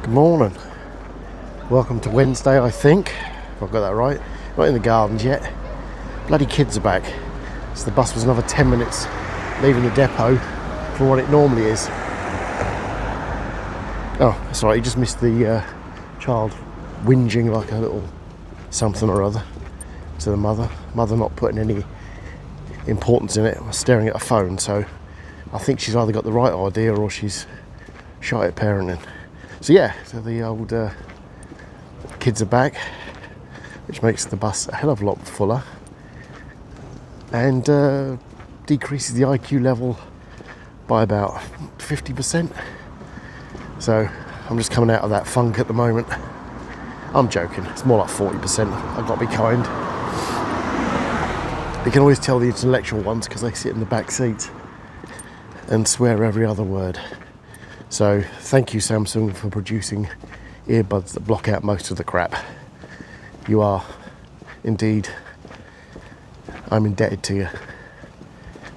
Good morning. Welcome to Wednesday, I think. If I've got that right. Not in the gardens yet. Bloody kids are back. So the bus was another 10 minutes leaving the depot from what it normally is. Oh, that's right, you just missed the child whinging like a little something or other to the mother. Mother not putting any importance in it, staring at a phone, so I think she's either got the right idea or she's shy at parenting. So yeah, so the old kids are back, which makes the bus a hell of a lot fuller and decreases the IQ level by about 50%. So I'm just coming out of that funk at the moment. I'm joking, it's more like 40%. I've got to be kind. You can always tell the intellectual ones because they sit in the back seat and swear every other word. So thank you, Samsung, for producing earbuds that block out most of the crap. You are indeed, I'm indebted to you.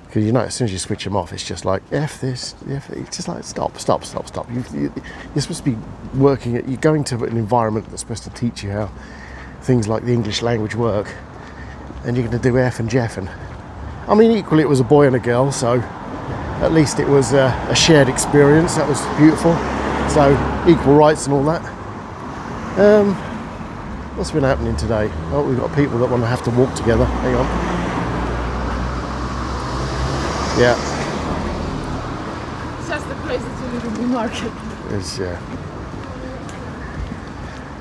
Because you know, as soon as you switch them off, it's just like, F this, F it. It's just like, stop. You're supposed to be working you're going to an environment that's supposed to teach you how things like the English language work, and you're going to do F and Jeffing. I mean, equally it was a boy and a girl, so at least it was a shared experience. That was beautiful. So equal rights and all that. What's been happening today? Oh, we've got people that want to have to walk together. Hang on. Yeah. It's just the place to live in the market. It's, yeah.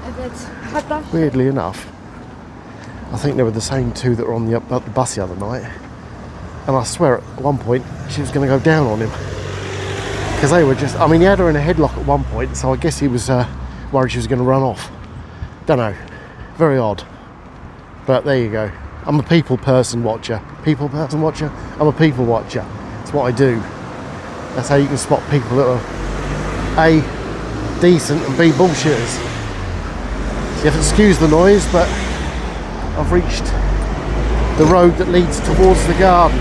And that's chata. Weirdly enough, I think they were the same two that were on the bus the other night. And I swear at one point she was going to go down on him. Because they were just, I mean, he had her in a headlock at one point, so I guess he was worried she was going to run off. Don't know. Very odd. But there you go. I'm a people person watcher. People person watcher? I'm a people watcher. It's what I do. That's how you can spot people that are A, decent, and B, bullshitters. So you have to excuse the noise, but I've reached the road that leads towards the garden.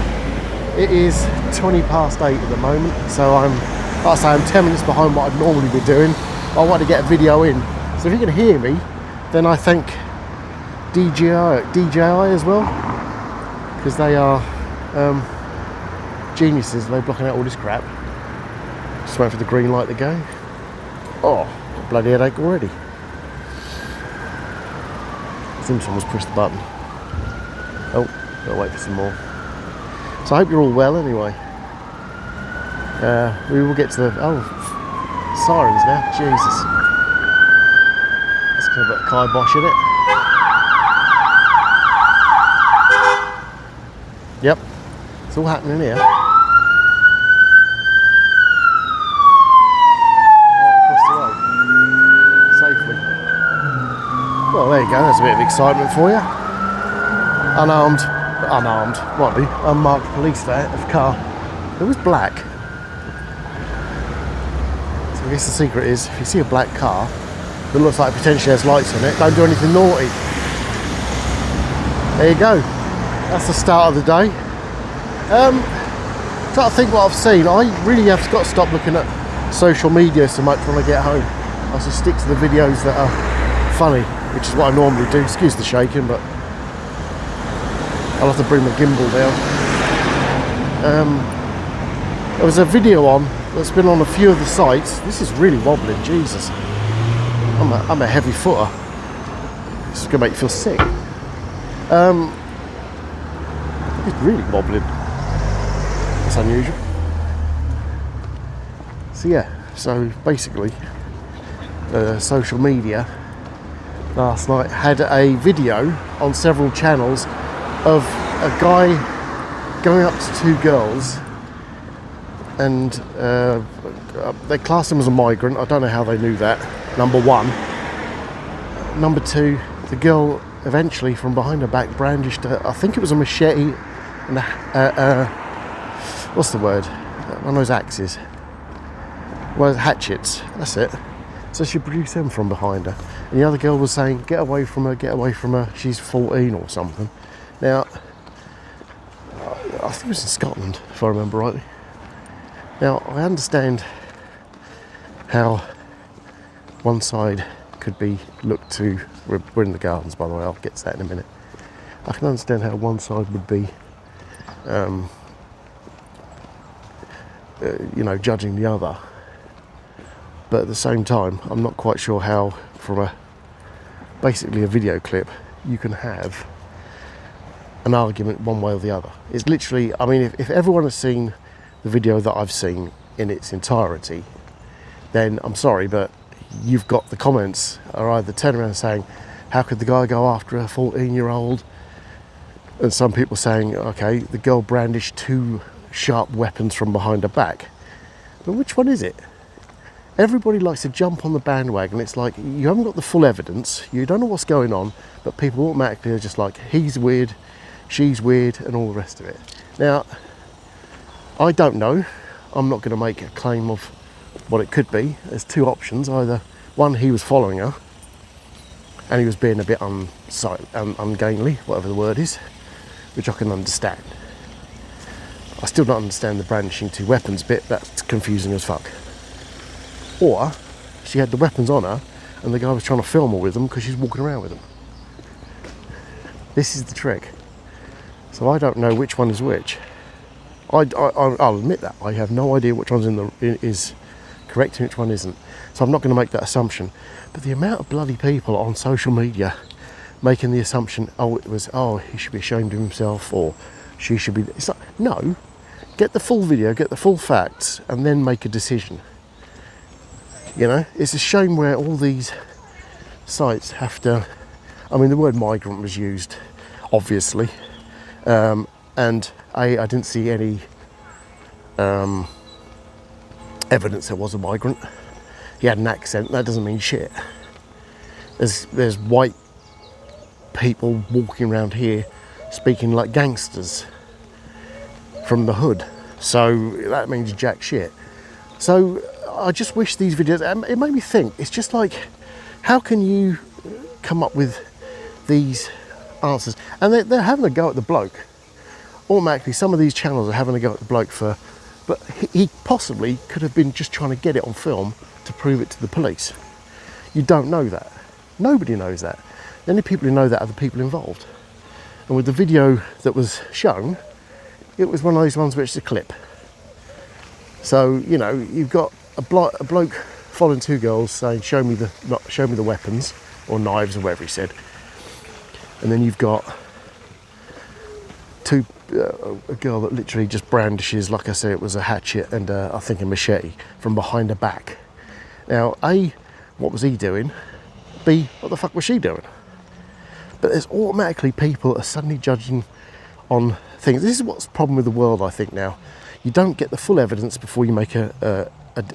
It is 20 past 8 at the moment, so I'm 10 minutes behind what I'd normally be doing. I want to get a video in. So if you can hear me, then I thank DJI as well, because they are geniuses. They're blocking out all this crap. Just waiting for the green light to go. Oh, got a bloody headache already. Seems someone's pushed the button. Oh, gotta wait for some more. So I hope you're all well anyway. We will get to the sirens now. Jesus, that's kind of a bit of kibosh in it. Yep, it's all happening here. Across the road safely. Well, there you go. That's a bit of excitement for you. Unarmed, might be, unmarked police car. It was black. So I guess the secret is, if you see a black car that looks like it potentially has lights on it, don't do anything naughty. There you go. That's the start of the day. Trying to think what I've seen. I really have got to stop looking at social media so much when I get home. I just stick to the videos that are funny, which is what I normally do. Excuse the shaking, but I'll have to bring my gimbal down. There was a video on that's been on a few of the sites. This is really wobbling, Jesus. I'm a heavy footer. This is going to make you feel sick. It's really wobbling. That's unusual. So yeah, so basically, social media last night had a video on several channels of a guy going up to two girls, and they classed him as a migrant. I don't know how they knew that, number one. Number two, the girl eventually from behind her back brandished I think it was a machete and what's the word? One of those axes. Well, hatchets, that's it. So she produced them from behind her. And the other girl was saying, get away from her, she's 14 or something. Now, I think it was in Scotland, if I remember rightly. Now, I understand how one side could be looked to, we're in the gardens by the way, I'll get to that in a minute. I can understand how one side would be, judging the other. But at the same time, I'm not quite sure how, from basically a video clip, you can have an argument one way or the other. It's literally, I mean, if everyone has seen the video that I've seen in its entirety, then I'm sorry, but you've got the comments are either turning around saying, how could the guy go after a 14-year-old? And some people saying, okay, the girl brandished 2 sharp weapons from behind her back. But which one is it? Everybody likes to jump on the bandwagon. It's like, you haven't got the full evidence, you don't know what's going on, but people automatically are just like, he's weird, she's weird, and all the rest of it. Now, I don't know. I'm not going to make a claim of what it could be. There's 2 options. Either one, he was following her, and he was being a bit ungainly, whatever the word is, which I can understand. I still don't understand the brandishing 2 weapons bit. That's confusing as fuck. Or she had the weapons on her and the guy was trying to film her with them because she's walking around with them. This is the trick. So I don't know which one is which. I'll admit that. I have no idea which one's is correct and which one isn't. So I'm not going to make that assumption. But the amount of bloody people on social media making the assumption, he should be ashamed of himself, or she should be... It's like, no. Get the full video, get the full facts, and then make a decision. You know, it's a shame where all these sites have to... I mean, the word migrant was used, obviously. And I didn't see any evidence there was a migrant. He had an accent, that doesn't mean shit. There's white people walking around here speaking like gangsters from the hood. So that means jack shit. So I just wish these videos, it made me think, it's just like, how can you come up with these answers? And they're having a go at the bloke. Automatically, some of these channels are having a go at the bloke but he possibly could have been just trying to get it on film to prove it to the police. You don't know that. Nobody knows that. The only people who know that are the people involved. And with the video that was shown, it was one of those ones where it's a clip. So, you know, you've got a bloke following 2 girls saying, show me the weapons, or knives, or whatever he said. And then you've got a girl that literally just brandishes, like I said, it was a hatchet and I think a machete from behind her back. Now, A, what was he doing? B, what the fuck was she doing? But there's automatically people are suddenly judging on things. This is what's the problem with the world, I think, now. You don't get the full evidence before you make an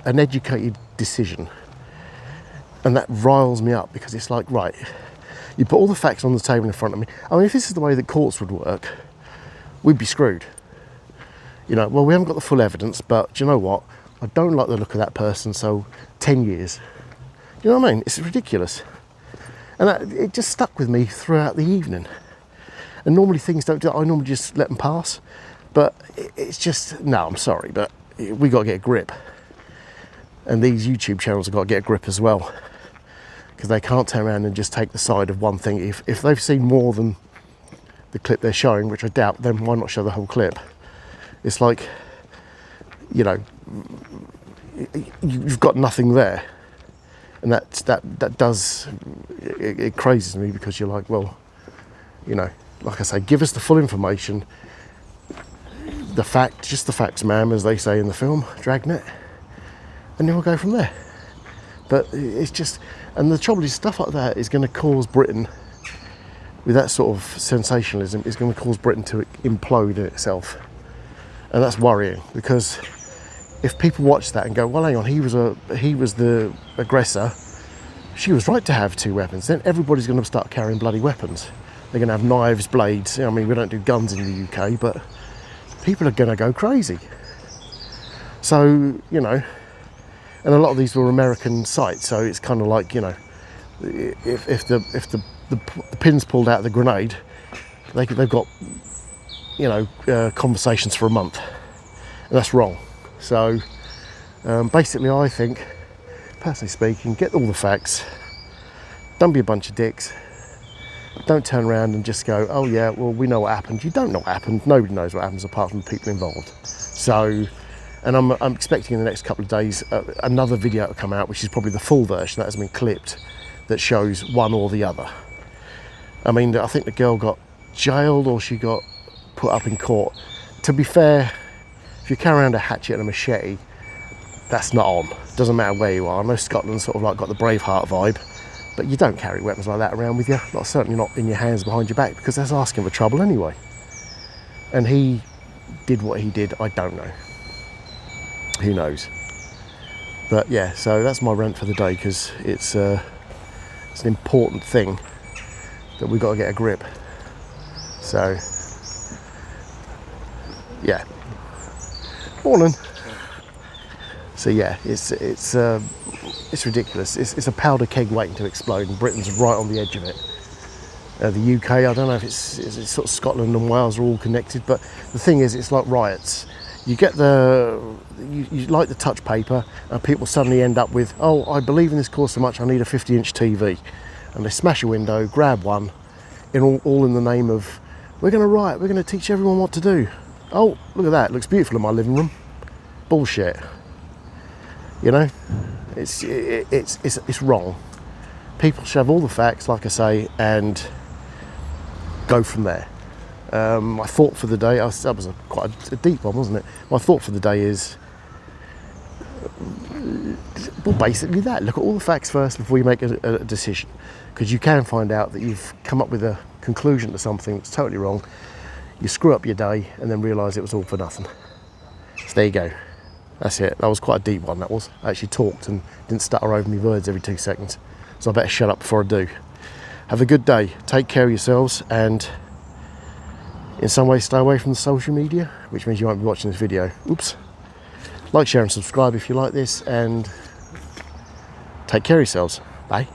educated decision. And that riles me up, because it's like, right, you put all the facts on the table in front of me. I mean, if this is the way that courts would work, we'd be screwed. You know, well, we haven't got the full evidence, but do you know what? I don't like the look of that person, so 10 years. You know what I mean? It's ridiculous. And it just stuck with me throughout the evening. And normally things don't do that. I normally just let them pass. But it's just, no, I'm sorry, but we got to get a grip. And these YouTube channels have got to get a grip as well. Because they can't turn around and just take the side of one thing. If they've seen more than the clip they're showing, which I doubt, then why not show the whole clip? It's like, you know, you've got nothing there. And that does, it crazes me, because you're like, well, you know, like I say, give us the full information, just the facts, ma'am, as they say in the film, Dragnet, and then we'll go from there. But it's just, and the trouble is, stuff like that is going to cause Britain, with that sort of sensationalism, is going to cause Britain to implode in itself. And that's worrying, because if people watch that and go, well, hang on, he was the aggressor, she was right to have 2 weapons, then everybody's going to start carrying bloody weapons. They're going to have knives, blades. I mean, we don't do guns in the UK, but people are going to go crazy. So, you know, and a lot of these were American sites, so it's kind of like, you know, if the pin's pulled out of the grenade, they've got, you know, conversations for a month, and that's wrong. So basically, I think personally speaking, get all the facts. Don't be a bunch of dicks. Don't turn around and just go, oh yeah, well, we know what happened. You don't know what happened. Nobody knows what happens apart from the people involved. So, and I'm expecting in the next couple of days another video to come out, which is probably the full version that has been clipped, that shows one or the other. I mean, I think the girl got jailed or she got put up in court. To be fair, if you carry around a hatchet and a machete, that's not on. Doesn't matter where you are. I know Scotland's sort of like got the Braveheart vibe, but you don't carry weapons like that around with you. Certainly not in your hands behind your back, because that's asking for trouble anyway. And he did what he did. I don't know. Who knows? But yeah, so that's my rant for the day, because it's an important thing that we've got to get a grip. So yeah. Morning. So yeah, it's ridiculous. It's a powder keg waiting to explode, and Britain's right on the edge of it. The UK, I don't know if it's sort of Scotland and Wales are all connected, but the thing is, it's like riots. You get you like the touch paper, and people suddenly end up with, oh, I believe in this cause so much, I need a 50-inch TV, and they smash a window, grab one, all in the name of, we're going to riot, we're going to teach everyone what to do. Oh, look at that, it looks beautiful in my living room. Bullshit. You know, it's wrong. People should have all the facts, like I say, and go from there. My thought for the day, that was quite a deep one, wasn't it? My thought for the day is, well, basically that. Look at all the facts first before you make a decision, because you can find out that you've come up with a conclusion to something that's totally wrong. You screw up your day and then realise it was all for nothing. So there you go. That's it. That was quite a deep one, that was. I actually talked and didn't stutter over my words every 2 seconds. So I better shut up before I do. Have a good day. Take care of yourselves, and in some way stay away from the social media, which means you won't be watching this video. Oops. Like, share and subscribe if you like this, and take care of yourselves. Bye.